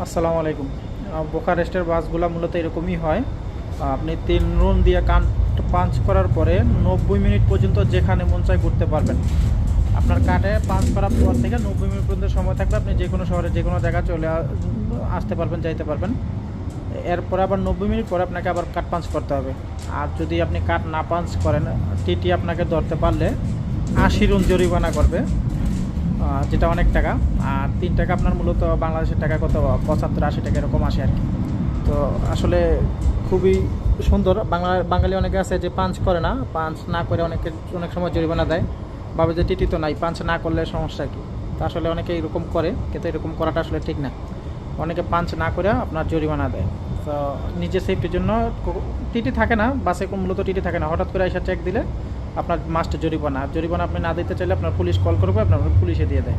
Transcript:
আসসালামু আলাইকুম। বুখারেস্টের বাসগুলো মূলত এরকমই হয়। আপনি ৩ রুম দিয়ে পাঞ্চ করার পরে ৯০ মিনিট পর্যন্ত যেখানে মন চায় ঘুরতে পারবেন। আপনার কার্ডে পাঞ্চ করার পর থেকে ৯০ মিনিট পর্যন্ত সময় থাকবে, আপনি যে কোনো শহরে যে কোনো জায়গায় আসতে পারবেন, যাইতে পারবেন। এরপরে আবার ৯০ মিনিট পরে আপনাকে আবার কার্ড পাঞ্চ করতে হবে। আর যদি আপনি কার্ড না পাঞ্চ করেন, টিটি আপনাকে ধরতে পারলে ৮০ রুম জরিমানা করবে, যেটা অনেক টাকা। আর ৩ টাকা আপনার মূলত বাংলাদেশের টাকা কত ৭৫-৮০ টাকা এরকম আসে আর কি। তো আসলে খুবই সুন্দর। বাঙালি অনেকে আছে যে পাঞ্চ করে না, পাঞ্চ না করে অনেক সময় জরিমানা দেয়, ভাবে যে টিটি তো নাই, পাঞ্চ না করলে সমস্যা কি। তো আসলে অনেকে এরকম করে, কিন্তু এরকম করাটা আসলে ঠিক না। অনেকে পাঞ্চ না করে আপনার জরিমানা দেয়। তো নিজের সেফটির জন্য টিটি থাকে না বাসে, মূলত টিটি থাকে না। হঠাৎ করে এসে চেক দিলে আপনার মাস্ট জরিমানা। জরিমানা আপনি না দিতে চাইলে আপনার পুলিশ কল করবে, আপনার পুলিশে দিয়ে দেয়।